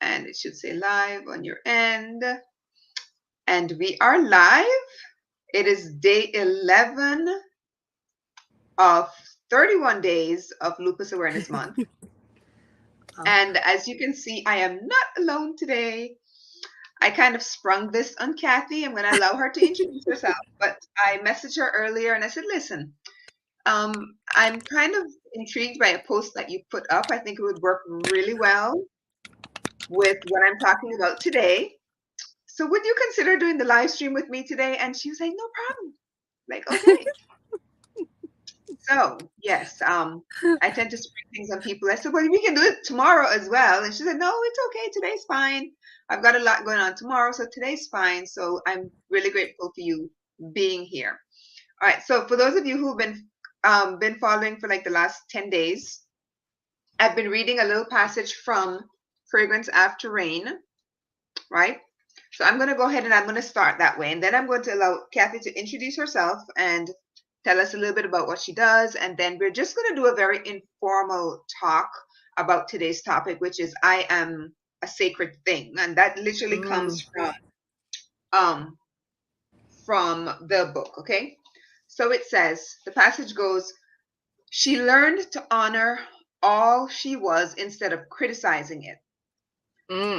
and it should say live on your end. And we are live. It is day 11 of 31 days of Lupus Awareness Month. And as you can see, I am not alone today. I kind of sprung this on Cathy. I'm going to allow her to introduce herself, but I messaged her earlier and I said, listen, I'm kind of intrigued by a post that you put up. I think it would work really well with what I'm talking about today. So would you consider doing the live stream with me today? And she was like, no problem. Like, okay. So yes, I tend to spring things on people. I said, well, we can do it tomorrow as well. And she said, no, it's okay. Today's fine. I've got a lot going on tomorrow, so today's fine. So I'm really grateful for you being here. All right. So for those of you who've been following for like the last 10 days, I've been reading a little passage from Fragrance After Rain, right? So I'm going to go ahead and I'm going to start that way. And then I'm going to allow Cathy to introduce herself and tell us a little bit about what she does. And then we're just going to do a very informal talk about today's topic, which is I am a sacred thing. And that literally comes from the book, okay? So it says, the passage goes, she learned to honor all she was instead of criticizing it.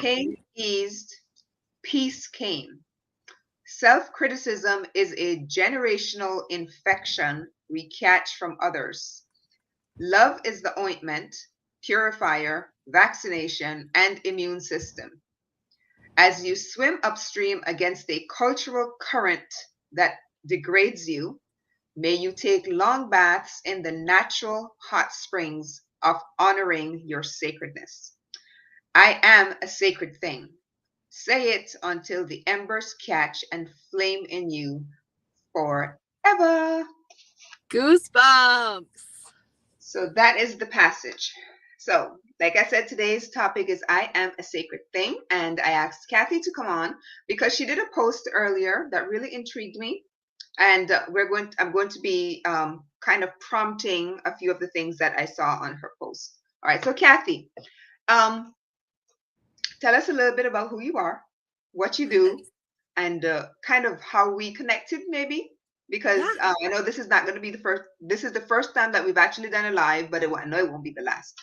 Pain eased, peace came. Self-criticism is a generational infection we catch from others. Love is the ointment, purifier, vaccination, and immune system. As you swim upstream against a cultural current that degrades you, may you take long baths in the natural hot springs of honoring your sacredness. I am a sacred thing. Say it until the embers catch and flame in you forever. Goosebumps. So that is the passage. So, like I said, today's topic is I am a sacred thing. And I asked Cathy to come on because she did a post earlier that really intrigued me. And I'm going to be kind of prompting a few of the things that I saw on her post. All right. So, Cathy, tell us a little bit about who you are, what you do, and kind of how we connected, maybe. Because I know this is not going to be the first. This is the first time that we've actually done a live, but I know it won't be the last.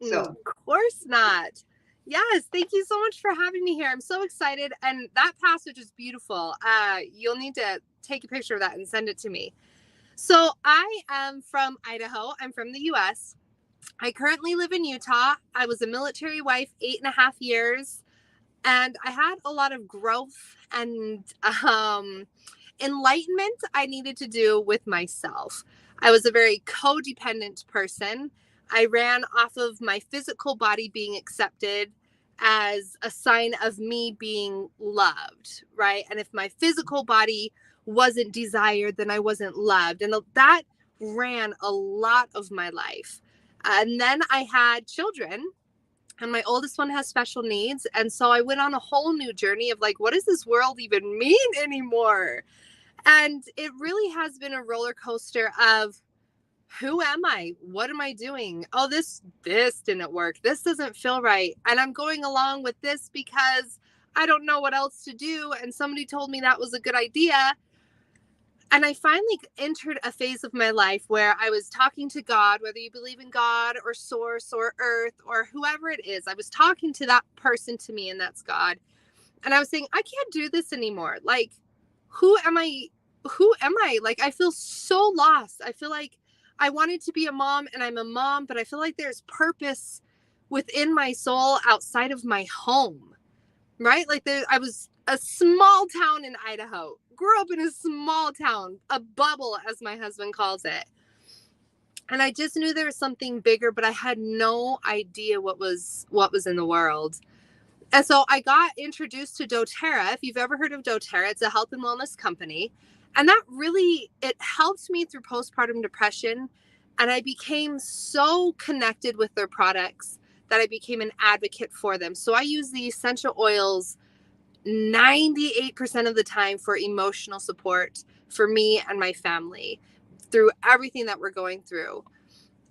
So, of course not. Yes, thank you so much for having me here. I'm so excited, and that passage is beautiful. You'll need to take a picture of that and send it to me. So I am from Idaho. I'm from the U.S. I currently live in Utah. I was a military wife 8.5 years, and I had a lot of growth and enlightenment I needed to do with myself. I was a very codependent person. I ran off of my physical body being accepted as a sign of me being loved, right? And if my physical body wasn't desired, then I wasn't loved. And that ran a lot of my life. And then I had children, and my oldest one has special needs. And so I went on a whole new journey of like, what does this world even mean anymore? And it really has been a roller coaster of, who am I? What am I doing? Oh, this didn't work. This doesn't feel right. And I'm going along with this because I don't know what else to do. And somebody told me that was a good idea. And I finally entered a phase of my life where I was talking to God, whether you believe in God or source or earth or whoever it is. I was talking to that person to me, and that's God. And I was saying, I can't do this anymore. Like, who am I? Like, I feel so lost. I feel like I wanted to be a mom, and I'm a mom, but I feel like there's purpose within my soul outside of my home, right? Like, I was a small town in Idaho, grew up in a small town, a bubble, as my husband calls it. And I just knew there was something bigger, but I had no idea what was in the world. And so I got introduced to doTERRA. If you've ever heard of doTERRA, it's a health and wellness company. And that really, it helped me through postpartum depression. And I became so connected with their products that I became an advocate for them. So I use the essential oils 98% of the time for emotional support for me and my family through everything that we're going through.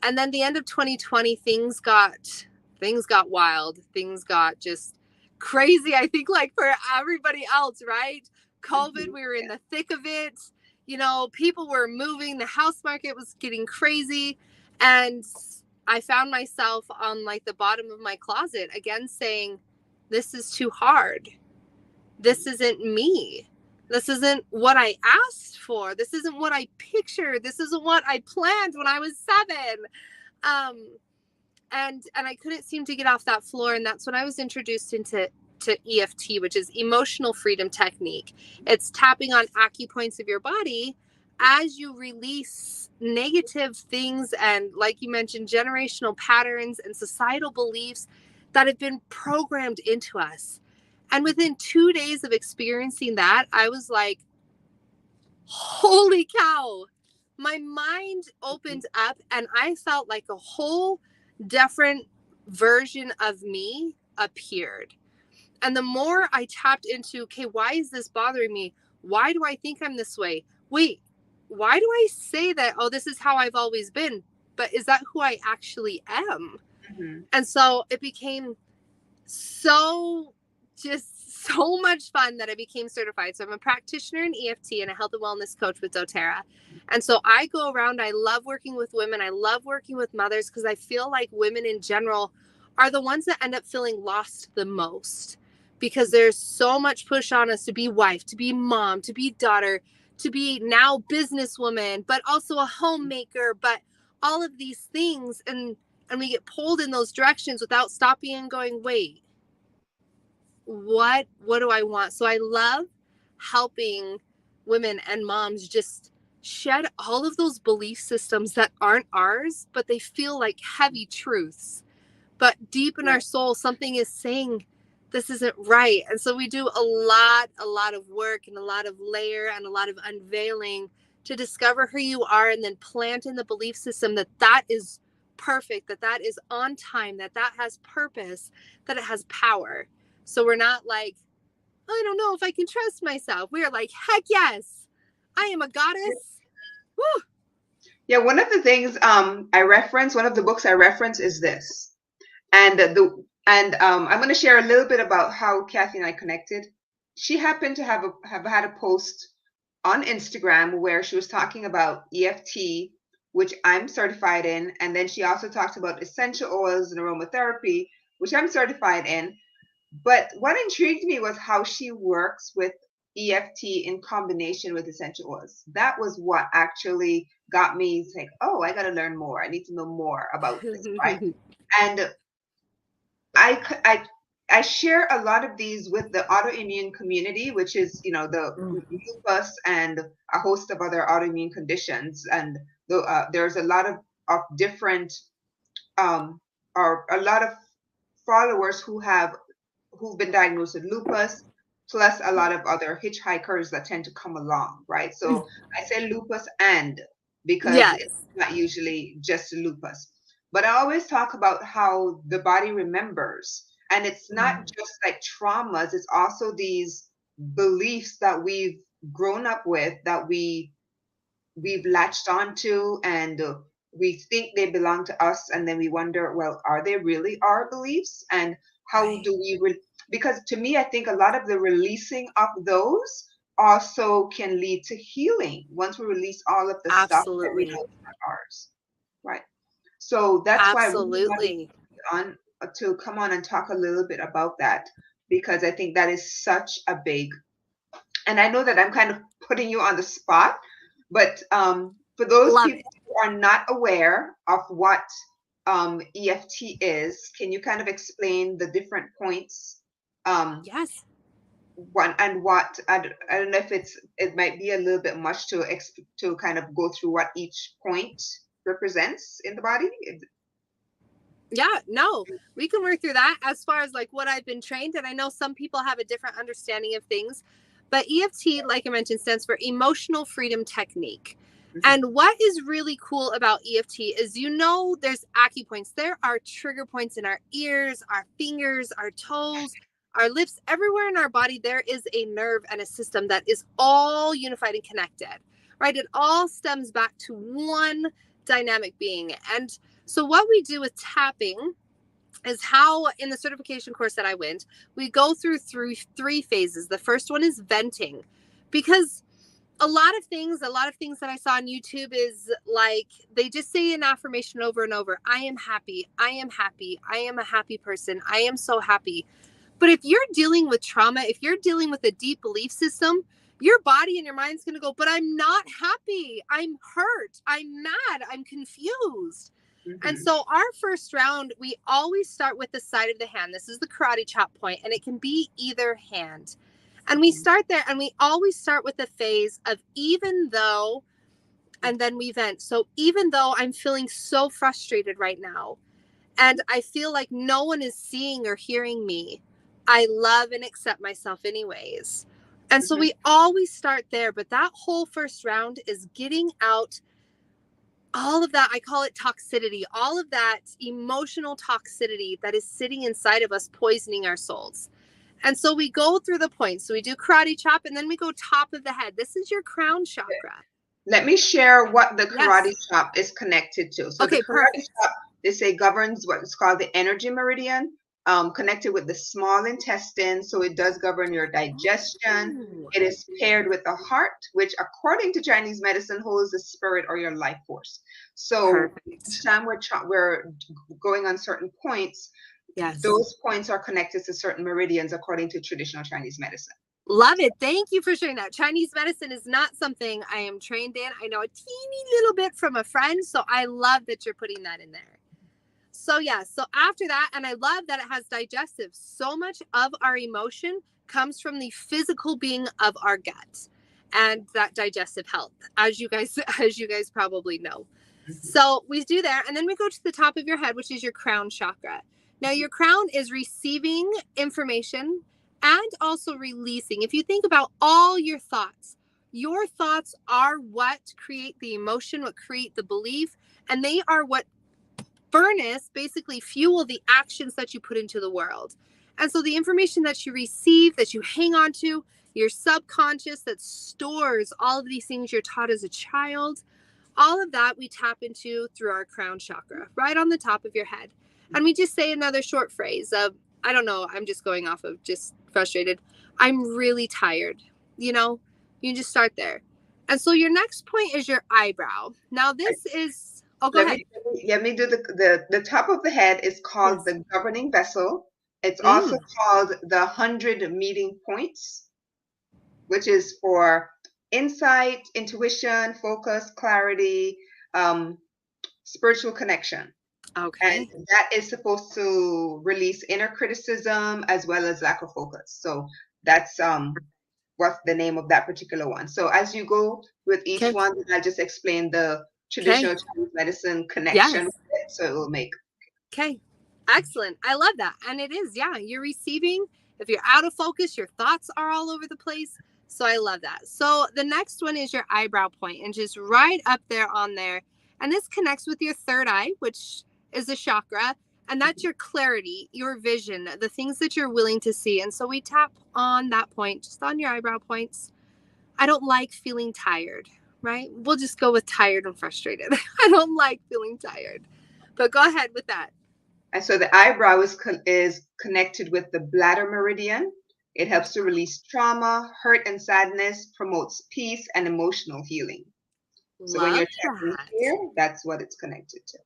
And then the end of 2020, things got things got wild. Things got just crazy. I think like for everybody else, right? COVID, we were in the thick of it. You know, people were moving. The house market was getting crazy. And I found myself on like the bottom of my closet again saying, this is too hard. This isn't me. This isn't what I asked for. This isn't what I pictured. This isn't what I planned when I was 7. And I couldn't seem to get off that floor. And that's when I was introduced to EFT, which is emotional freedom technique. It's tapping on acupoints of your body as you release negative things and, like you mentioned, generational patterns and societal beliefs that have been programmed into us. And within 2 days of experiencing that, I was like, holy cow, my mind opened up and I felt like a whole different version of me appeared. And the more I tapped into, okay, why is this bothering me? Why do I think I'm this way? Wait, why do I say that? Oh, this is how I've always been. But is that who I actually am? Mm-hmm. And so it became so much fun that I became certified. So I'm a practitioner in EFT and a health and wellness coach with doTERRA. And so I go around, I love working with women. I love working with mothers because I feel like women in general are the ones that end up feeling lost the most because there's so much push on us to be wife, to be mom, to be daughter, to be now businesswoman, but also a homemaker, but all of these things. And we get pulled in those directions without stopping and going, wait, what do I want? So I love helping women and moms just shed all of those belief systems that aren't ours, but they feel like heavy truths. But deep in our soul, something is saying this isn't right. And so we do a lot of work and a lot of layer and a lot of unveiling to discover who you are and then plant in the belief system that is perfect, that is on time, that has purpose, that it has power. So we're not like, I don't know if I can trust myself. We are like, heck yes, I am a goddess. Woo. Yeah, one of the things one of the books I reference is this. And I'm going to share a little bit about how Cathy and I connected. She happened to have had a post on Instagram where she was talking about EFT, which I'm certified in. And then she also talked about essential oils and aromatherapy, which I'm certified in. But what intrigued me was how she works with EFT in combination with essential oils. That was what actually got me to think, oh, I got to learn more. I need to know more about this, right? And I share a lot of these with the autoimmune community, which is, the lupus and a host of other autoimmune conditions. And there's a lot of different, or a lot of followers who've been diagnosed with lupus, plus a lot of other hitchhikers that tend to come along, right? So I say lupus because it's not usually just lupus. But I always talk about how the body remembers. And it's not just like traumas, it's also these beliefs that we've grown up with, that we've latched onto, and we think they belong to us. And then we wonder, well, are they really our beliefs? And how do we, because to me, I think a lot of the releasing of those also can lead to healing once we release all of the stuff that we know is not ours. Right. So that's why I really want to come on and talk a little bit about that, because I think that is such a big, and I know that I'm kind of putting you on the spot, but for those people who are not aware of what EFT is, can you kind of explain the different points? Yes. I don't know if it might be a little bit much to kind of go through what each point represents in the body. Yeah, no, we can work through that as far as like what I've been trained. And I know some people have a different understanding of things, but EFT, like I mentioned, stands for Emotional Freedom Technique. And what is really cool about EFT is, there's acupoints. There are trigger points in our ears, our fingers, our toes, our lips, everywhere in our body. There is a nerve and a system that is all unified and connected, right? It all stems back to one dynamic being. And so what we do with tapping is how in the certification course that I went, we go through three phases. The first one is venting, because a lot of things that I saw on YouTube is like, they just say an affirmation over and over. I am happy. I am happy. I am a happy person. I am so happy. But if you're dealing with trauma, if you're dealing with a deep belief system, your body and your mind's going to go, but I'm not happy. I'm hurt. I'm mad. I'm confused. Mm-hmm. And so our first round, we always start with the side of the hand. This is the karate chop point, and it can be either hand. And we start there, and we always start with the phase of even though, and then we vent. So even though I'm feeling so frustrated right now, and I feel like no one is seeing or hearing me, I love and accept myself anyways. And so we always start there. But that whole first round is getting out all of that, I call it toxicity, all of that emotional toxicity that is sitting inside of us, poisoning our souls. And so we go through the points. So we do karate chop, and then we go top of the head. This is your crown chakra. Let me share what the karate chop is connected to. So the karate chop, they say, governs what is called the energy meridian, connected with the small intestine. So it does govern your digestion. Ooh. It is paired with the heart, which according to Chinese medicine holds the spirit or your life force. So each time we're going on certain points, those points are connected to certain meridians according to traditional Chinese medicine. Love it. Thank you for sharing that. Chinese medicine is not something I am trained in. I know a teeny little bit from a friend, so I love that you're putting that in there. So so after that, and I love that it has digestive. So much of our emotion comes from the physical being of our gut and that digestive health, as you guys probably know. So we do there, and then we go to the top of your head, which is your crown chakra. Now your crown is receiving information and also releasing. If you think about all your thoughts are what create the emotion, what create the belief, and they are what basically fuel the actions that you put into the world. And so the information that you receive, that you hang on to, your subconscious that stores all of these things you're taught as a child, all of that we tap into through our crown chakra, right on the top of your head. And we just say another short phrase of, I don't know, I'm just going off of just frustrated. I'm really tired. You can just start there. And so your next point is your eyebrow. Now this is, go ahead. Let me do the top of the head is called the governing vessel. It's also called the 100 meeting points, which is for insight, intuition, focus, clarity, spiritual connection. Okay. And that is supposed to release inner criticism as well as lack of focus. So that's what's the name of that particular one. So as you go with each one, I just explain the traditional Chinese medicine connection with it, so it will make. Okay. Excellent. I love that. And it is, you're receiving. If you're out of focus, your thoughts are all over the place. So I love that. So the next one is your eyebrow point, and just right up there on there. And this connects with your third eye, which is a chakra, and that's your clarity, your vision, the things that you're willing to see. And so we tap on that point, just on your eyebrow points. I don't like feeling tired, right? We'll just go with tired and frustrated. I don't like feeling tired, but go ahead with that. And so the eyebrow is connected with the bladder meridian. It helps to release trauma, hurt, and sadness, promotes peace and emotional healing. So when you're tapping here, that's what it's connected to.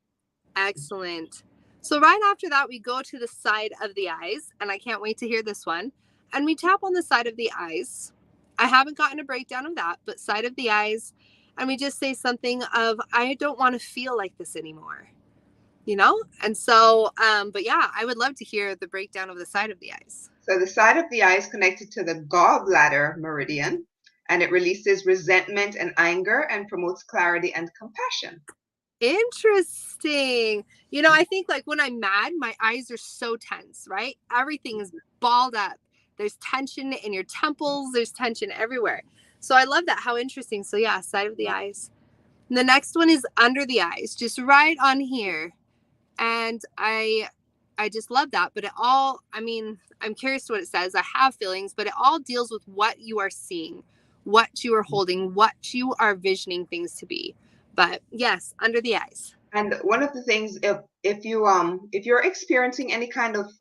Excellent. So right after that, we go to the side of the eyes, and I can't wait to hear this one. And we tap on the side of the eyes. I haven't gotten a breakdown of that, but side of the eyes. And we just say something of, I don't want to feel like this anymore, And so, but I would love to hear the breakdown of the side of the eyes. So the side of the eye is connected to the gallbladder meridian, and it releases resentment and anger and promotes clarity and compassion. Interesting. I think like when I'm mad, my eyes are so tense, right? Everything is balled up. There's tension in your temples. There's tension everywhere. So I love that. How interesting. So side of the eyes. And the next one is under the eyes, just right on here. And I just love that. But I'm curious what it says. I have feelings, but it all deals with what you are seeing, what you are holding, what you are visioning things to be. But yes, under the eyes. And one of the things, if you're experiencing any kind of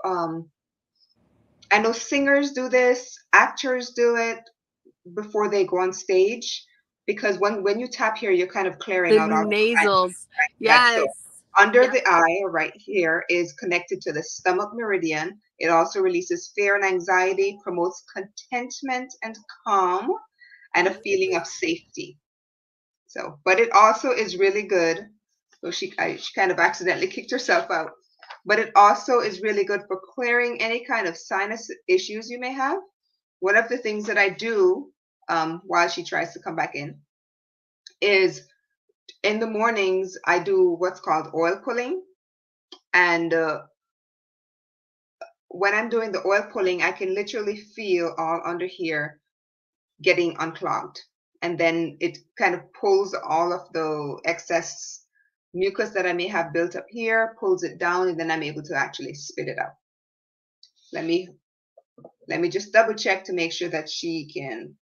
I know singers do this, actors do it before they go on stage, because when you tap here, you're kind of clearing The out all the nasals. right? Yes. So Yes. under Yep. the eye, right here, is connected to the stomach meridian. It also releases fear and anxiety, promotes contentment and calm, and a feeling of safety. So, but it also is really good. So she kind of accidentally kicked herself out. But it also is really good for clearing any kind of sinus issues you may have. One of the things that I do while she tries to come back in is in the mornings I do what's called oil pulling, and when I'm doing the oil pulling, I can literally feel all under here getting unclogged, and then it kind of pulls all of the excess mucus that I may have built up here, pulls it down, and then I'm able to actually spit it out. Let me just double check to make sure that she can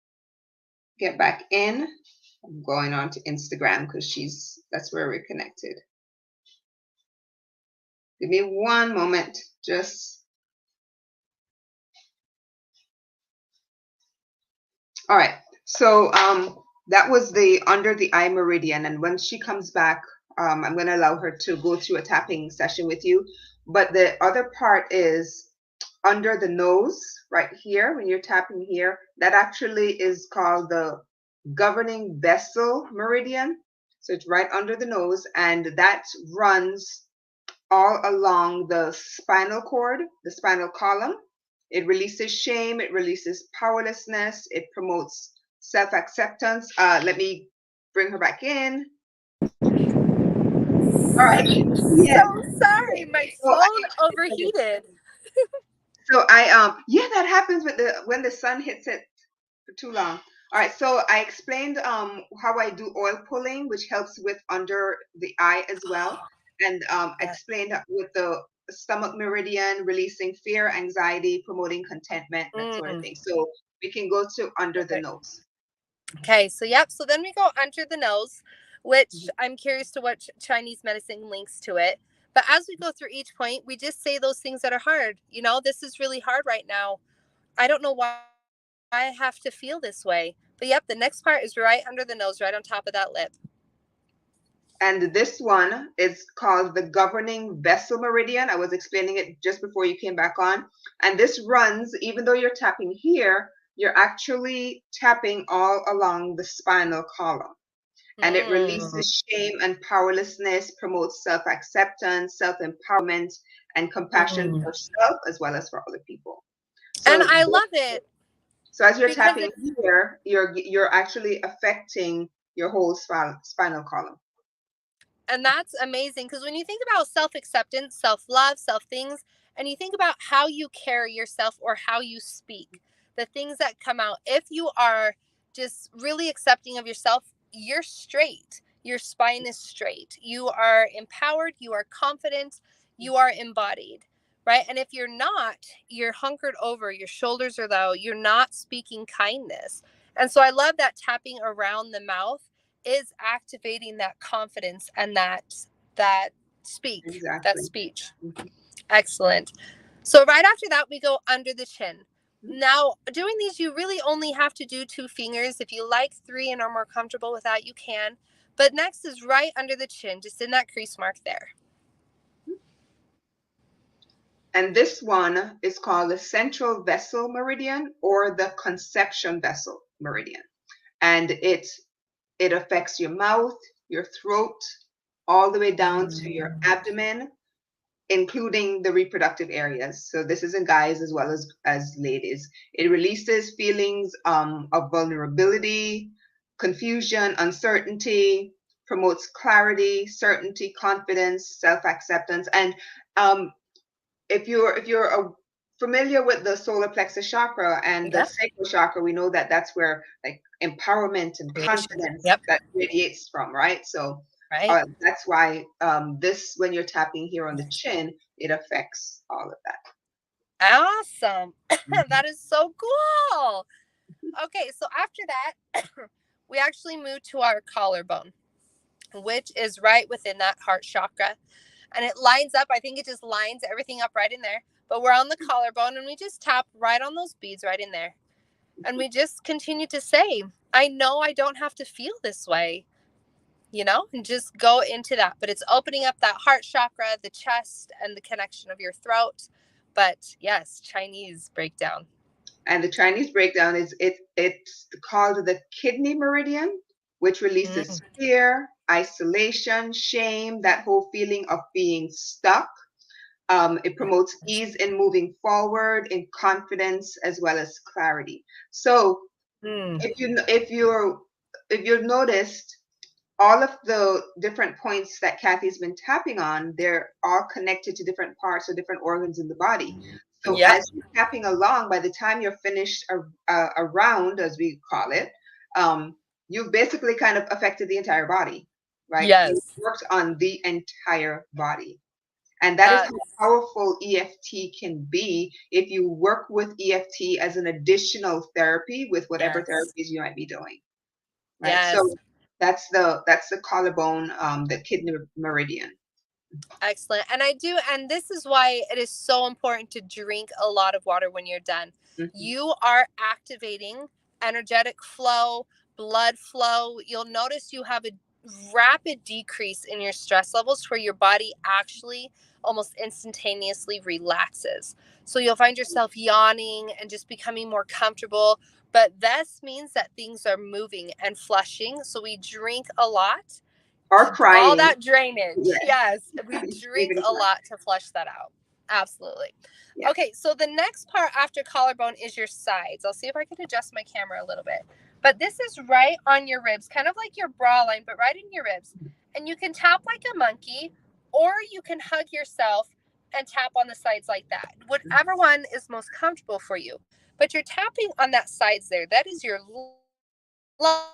get back in. I'm going on to Instagram because that's where we're connected. Give me one moment. All right. So that was the under the eye meridian, and when she comes back, I'm going to allow her to go through a tapping session with you. But the other part is under the nose, right here. When you're tapping here, that actually is called the governing vessel meridian. So it's right under the nose, and that runs all along the spinal cord, the spinal column. It releases shame, it releases powerlessness, it promotes self-acceptance. Let me bring her back in. All right. Yeah. So sorry, my phone overheated. So yeah, that happens with when the sun hits it for too long. All right, so I explained how I do oil pulling, which helps with under the eye as well, and explained with the stomach meridian, releasing fear, anxiety, promoting contentment, that sort of thing. So we can go to under the nose. Okay, so yep, so then we go under the nose, which I'm curious to what Chinese medicine links to it. But as we go through each point, we just say those things that are hard. You know, this is really hard right now. I don't know why I have to feel this way. But yep, the next part is right under the nose, right on top of that lip. And this one is called the governing vessel meridian. I was explaining it just before you came back on. And this runs, even though you're tapping here, you're actually tapping all along the spinal column. And it releases shame and powerlessness, promotes self-acceptance, self-empowerment, and compassion for self as well as for other people. So, and I love it. So as you're tapping here, you're actually affecting your whole spinal column. And that's amazing because when you think about self-acceptance, self-love, self-things, and you think about how you carry yourself or how you speak, the things that come out, if you are just really accepting of yourself, you're straight. Your spine is straight. You are empowered. You are confident. You are embodied, right? And if you're not, you're hunkered over. Your shoulders are low. You're not speaking kindness. And so I love that tapping around the mouth is activating that confidence and that speech. Excellent. So right after that, we go under the chin. Now, doing these, you really only have to do 2 fingers. If you like 3 and are more comfortable with that, you can. But next is right under the chin, just in that crease mark there. And this one is called the central vessel meridian or the conception vessel meridian. And it affects your mouth, your throat, all the way down to your abdomen, including the reproductive areas. So this is in guys as well as ladies. It releases feelings of vulnerability, confusion, uncertainty, promotes clarity, certainty, confidence, self-acceptance. And if you're familiar with the solar plexus chakra and the sacral chakra, we know that that's where like empowerment and confidence that radiates from, right? So that's why this, when you're tapping here on the chin, it affects all of that. Awesome. That is so cool. Okay, so after that, we actually move to our collarbone, which is right within that heart chakra. and it lines up. I think it just lines everything up right in there. But we're on the collarbone, and we just tap right on those beads right in there. And we just continue to say, I know I don't have to feel this way, you know, and just go into that. But it's opening up that heart chakra, the chest, and the connection of your throat. But yes, Chinese breakdown. And the Chinese breakdown is it's called the kidney meridian, which releases fear, isolation, shame, that whole feeling of being stuck. It promotes ease in moving forward, in confidence, as well as clarity. So if you've noticed, all of the different points that Cathy's been tapping on, they're all connected to different parts or different organs in the body. So as you're tapping along, by the time you're finished a round, as we call it, you've basically kind of affected the entire body, right? Yes. You've worked on the entire body. And that is how powerful EFT can be if you work with EFT as an additional therapy with whatever therapies you might be doing. Right. Yes. So that's the collarbone, the kidney meridian. Excellent. And this is why it is so important to drink a lot of water when you're done. You are activating energetic flow, blood flow. You'll notice you have a rapid decrease in your stress levels where your body actually almost instantaneously relaxes. So you'll find yourself yawning and just becoming more comfortable. But this means that things are moving and flushing. So we drink a lot. Or crying. All that drainage. Yes. We drink a lot to flush that out. Absolutely. Yeah. Okay. So the next part after collarbone is your sides. I'll see if I can adjust my camera a little bit. But this is right on your ribs, kind of like your bra line, but right in your ribs. And you can tap like a monkey, or you can hug yourself and tap on the sides like that. Whatever one is most comfortable for you. But you're tapping on that sides there. That is your lungs,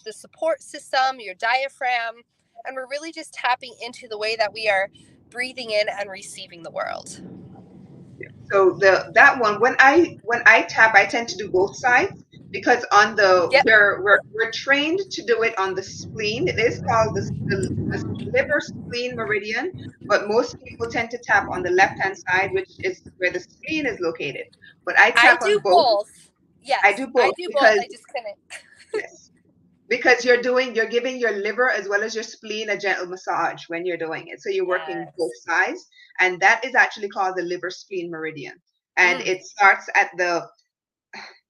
the support system, your diaphragm. And we're really just tapping into the way that we are breathing in and receiving the world. So that one, when I tap, I tend to do both sides, because on the we're trained to do it on the spleen. It is called the liver spleen meridian, but most people tend to tap on the left hand side, which is where the spleen is located. But I tap on both. Yes, I do both because I just couldn't. Yes. Because you're giving your liver as well as your spleen a gentle massage when you're doing it. So you're working both sides. And that is actually called the liver spleen meridian. And it starts at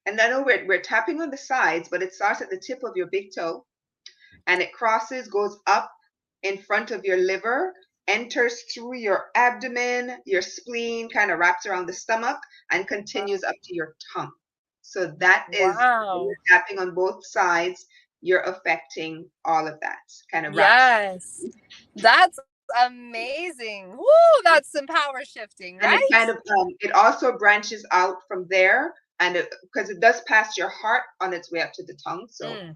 and I know we're tapping on the sides, but it starts at the tip of your big toe. And it goes up in front of your liver, enters through your abdomen, your spleen, kind of wraps around the stomach, and continues up to your tongue. So that is, when you're tapping on both sides, you're affecting all of that kind of. Yes, that's amazing. Woo, that's some power shifting, right? And it kind of it also branches out from there, and because it does pass your heart on its way up to the tongue. So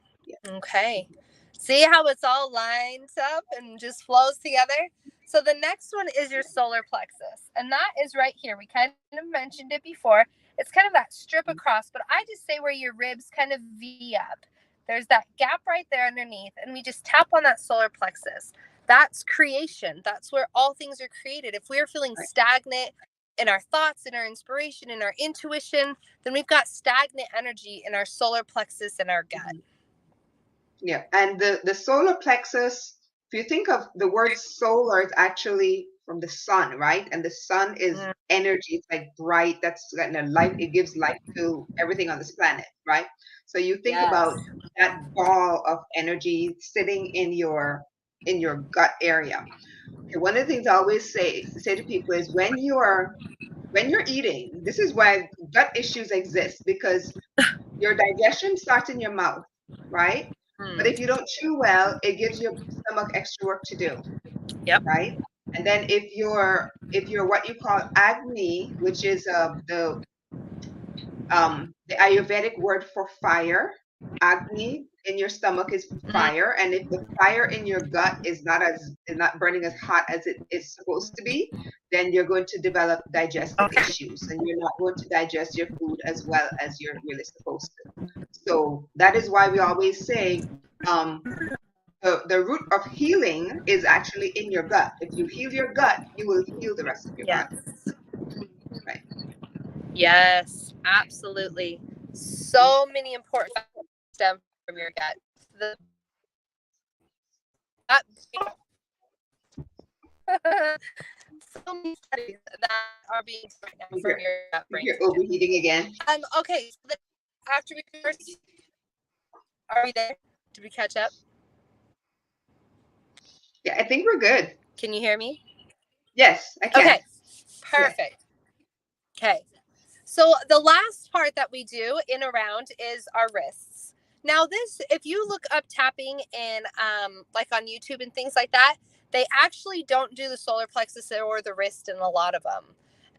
okay, see how it's all lined up and just flows together. So the next one is your solar plexus, and that is right here. We kind of mentioned it before. It's kind of that strip across, but I just say where your ribs kind of V up. There's that gap right there underneath, and we just tap on that solar plexus. That's creation. That's where all things are created. If we're feeling stagnant in our thoughts, in our inspiration, in our intuition, then we've got stagnant energy in our solar plexus and our gut. Yeah, and the solar plexus, if you think of the word solar, it's actually from the sun, right? And the sun is energy. It's like bright. That's light. It gives light to everything on this planet, right? So you think about that ball of energy sitting in your gut area. Okay, one of the things I always say to people is when you're eating, this is why gut issues exist, because your digestion starts in your mouth, right? But if you don't chew well, it gives your stomach extra work to do. Yep. Right. And then if you're what you call Agni, which is the Ayurvedic word for fire, Agni in your stomach is fire, and if the fire in your gut is not burning as hot as it is supposed to be, then you're going to develop digestive issues, and you're not going to digest your food as well as you're really supposed to. So that is why we always say the root of healing is actually in your gut. If you heal your gut, you will heal the rest of your body. Yes. Right. Yes, absolutely. So many important factors stem from your gut. The gut so many studies that are being done right now from your gut brain. You're overheating again. Okay, so after we first, are we there? Did we catch up? Yeah, I think we're good. Can you hear me? Yes, I can. Okay, perfect. Okay, so the last part that we do in a round is our wrists. Now this, if you look up tapping in like on YouTube and things like that, they actually don't do the solar plexus or the wrist in a lot of them.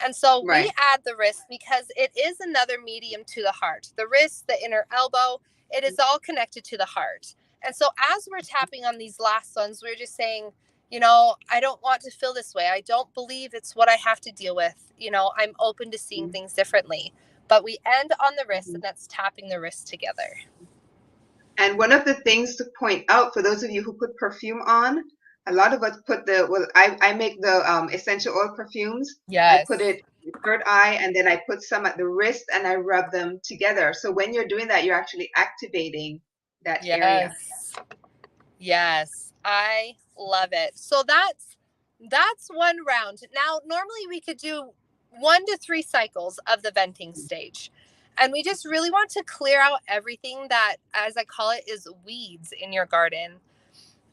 And so we add the wrist because it is another medium to the heart. The wrist, the inner elbow, it is all connected to the heart. And so as we're tapping on these last ones, we're just saying, you know, I don't want to feel this way. I don't believe it's what I have to deal with. You know, I'm open to seeing things differently. But we end on the wrist, and that's tapping the wrist together. And one of the things to point out for those of you who put perfume on, a lot of us put I make the essential oil perfumes. Yes. I put it in the third eye, and then I put some at the wrist, and I rub them together. So when you're doing that, you're actually activating that area. Yes, I love it. So that's one round. Now, normally we could do 1 to 3 cycles of the venting stage. And we just really want to clear out everything that, as I call it, is weeds in your garden.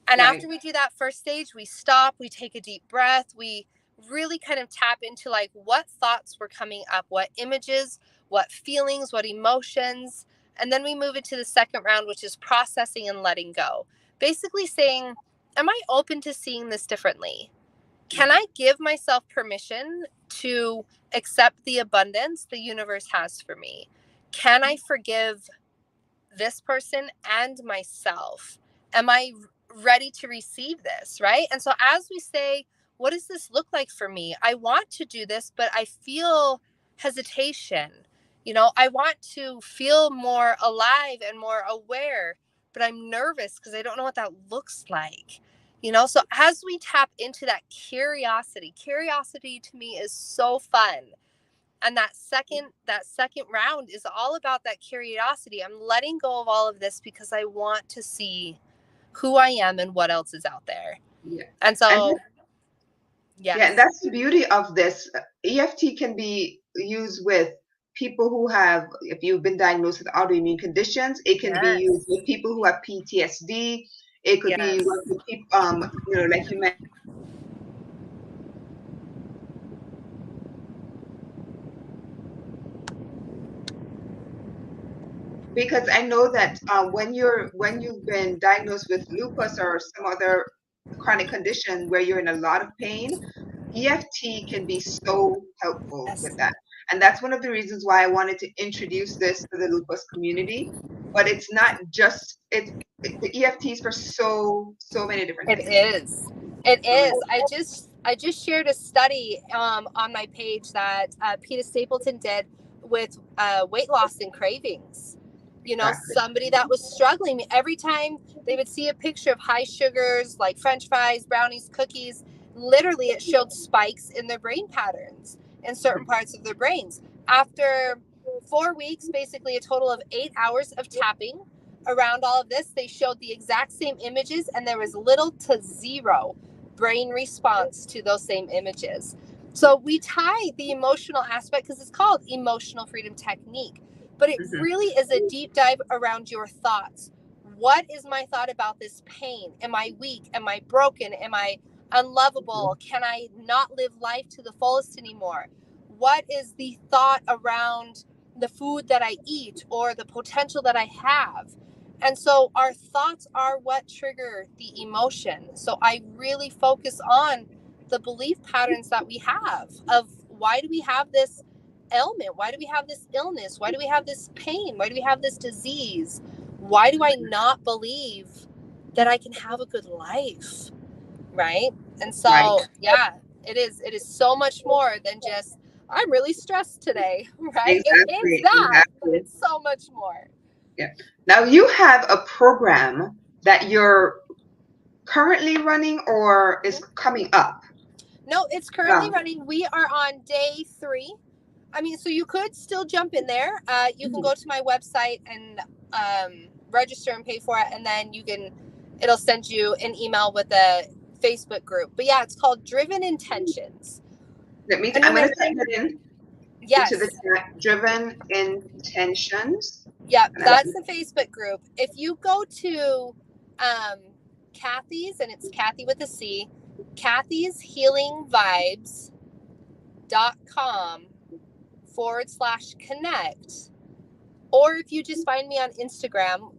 And after we do that first stage, we stop, we take a deep breath, we really kind of tap into like what thoughts were coming up, what images, what feelings, what emotions. And then we move into the second round, which is processing and letting go. Basically saying, am I open to seeing this differently? Can I give myself permission to accept the abundance the universe has for me? Can I forgive this person and myself? Am I ready to receive this? Right. And so as we say, what does this look like for me? I want to do this, but I feel hesitation. You know, I want to feel more alive and more aware, but I'm nervous because I don't know what that looks like. You know, so as we tap into that curiosity to me is so fun. And that second round is all about that curiosity. I'm letting go of all of this because I want to see who I am and what else is out there. Yeah. And so, yeah, and that's the beauty of this. EFT can be used with people who have, if you've been diagnosed with autoimmune conditions, it can be used with people who have PTSD. It could be used with people, you know, like you mentioned. Because I know that when you've been diagnosed with lupus or some other chronic condition where you're in a lot of pain, EFT can be so helpful with that. And that's one of the reasons why I wanted to introduce this to the lupus community. But it's not just the EFTs for so many different things. It is. I just shared a study on my page that Peter Stapleton did with weight loss and cravings. You know, somebody that was struggling. Every time they would see a picture of high sugars like French fries, brownies, cookies, literally it showed spikes in their brain patterns in certain parts of their brains. After 4 weeks, basically a total of 8 hours of tapping around all of this, they showed the exact same images and there was little to zero brain response to those same images. So we tie the emotional aspect because it's called emotional freedom technique, but it really is a deep dive around your thoughts. What is my thought about this pain? Am I weak? Am I broken? Am I unlovable? Can I not live life to the fullest anymore? What is the thought around the food that I eat or the potential that I have? And so our thoughts are what trigger the emotion. So I really focus on the belief patterns that we have of why do we have this ailment? Why do we have this illness? Why do we have this pain? Why do we have this disease? Why do I not believe that I can have a good life? Right? And so, yeah, it is so much more than just, I'm really stressed today, right? It is that, but it's so much more. Yeah. Now you have a program that you're currently running or is coming up? No, it's currently running. We are on day 3. I mean, so you could still jump in there. You can go to my website and register and pay for it, and then it'll send you an email with a Facebook group. But yeah, it's called Driven Intentions. I'm going to type it in. Yes. Into the chat, Driven Intentions. Yep, that's the Facebook group. If you go to Cathy's, and it's Cathy with a C, Cathy's Healing Vibes.com/connect, or if you just find me on Instagram,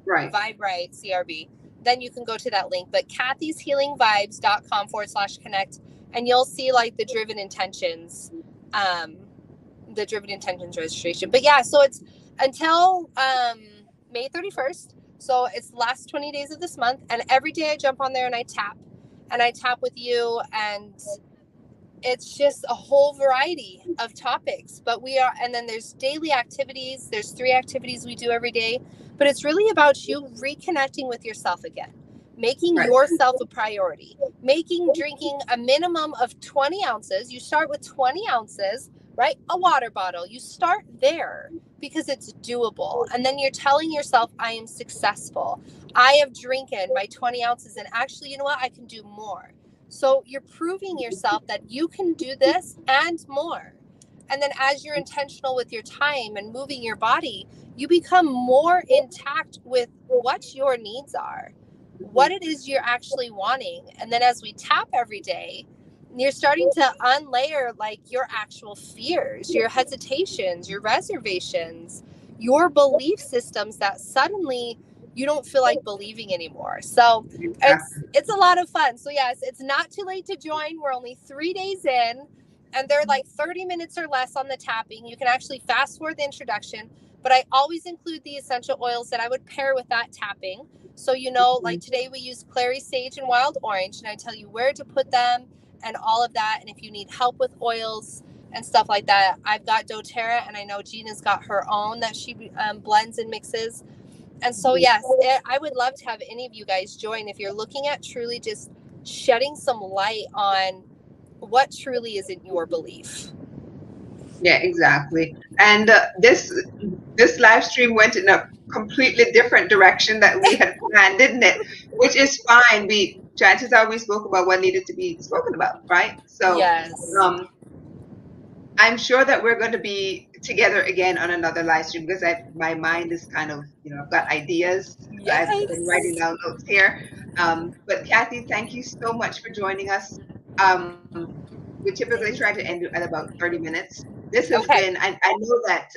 Vibe Right CRB, then you can go to that link. But Cathy's Healing Vibes.com/connect, and you'll see like the Driven Intentions registration. But yeah, so it's until May 31st. So it's the last 20 days of this month, and every day I jump on there and I tap with you, and it's just a whole variety of topics. And then there's daily activities. There's 3 activities we do every day, but it's really about you reconnecting with yourself again, making yourself a priority, drinking a minimum of 20 ounces. You start with 20 ounces, right? A water bottle. You start there because it's doable. And then you're telling yourself, I am successful. I have drinking my 20 ounces, and actually, you know what? I can do more. So you're proving yourself that you can do this and more. And then as you're intentional with your time and moving your body, you become more intact with what your needs are, what it is you're actually wanting. And then as we tap every day, you're starting to unlayer like your actual fears, your hesitations, your reservations, your belief systems that suddenly you don't feel like believing anymore. So it's a lot of fun. So yes, it's not too late to join. We're only 3 days in, and they're like 30 minutes or less on the tapping. You can actually fast forward the introduction, but I always include the essential oils that I would pair with that tapping. So, like today we use clary sage and wild orange, and I tell you where to put them and all of that. And if you need help with oils and stuff like that, I've got doTERRA, and I know Gina's got her own that she blends and mixes. And so, yes, I would love to have any of you guys join if you're looking at truly just shedding some light on what truly isn't your belief. Yeah, exactly. And this live stream went in a completely different direction that we had planned, didn't it? Which is fine. Chances are we spoke about what needed to be spoken about, right? So yes. I'm sure that we're going to be together again on another live stream, because my mind is kind of, I've got ideas. Yes. I've been writing down notes here. But Cathy, thank you so much for joining us. We typically try to end at about 30 minutes. This has been, I know that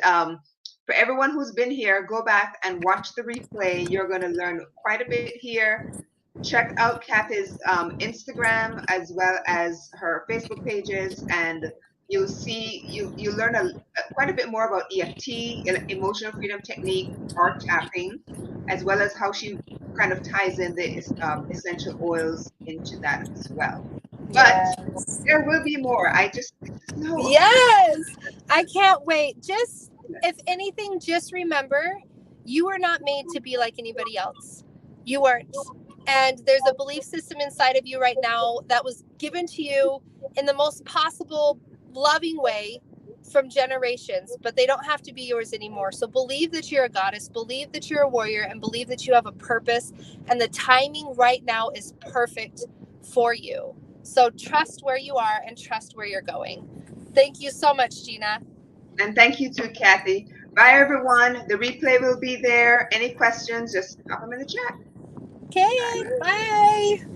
for everyone who's been here, go back and watch the replay. You're going to learn quite a bit here. Check out Cathy's Instagram as well as her Facebook pages, and you'll see, you learn quite a bit more about EFT, emotional freedom technique, or tapping, as well as how she kind of ties in the essential oils into that as well. But there will be more. I just know. Yes, I can't wait. Just, if anything, just remember, you are not made to be like anybody else. You weren't. And there's a belief system inside of you right now that was given to you in the most possible loving way from generations, but they don't have to be yours anymore. So believe that you're a goddess, believe that you're a warrior, and believe that you have a purpose. And the timing right now is perfect for you. So trust where you are and trust where you're going. Thank you so much, Gina. And thank you to Cathy. Bye, everyone. The replay will be there. Any questions, just pop them in the chat. Okay, bye.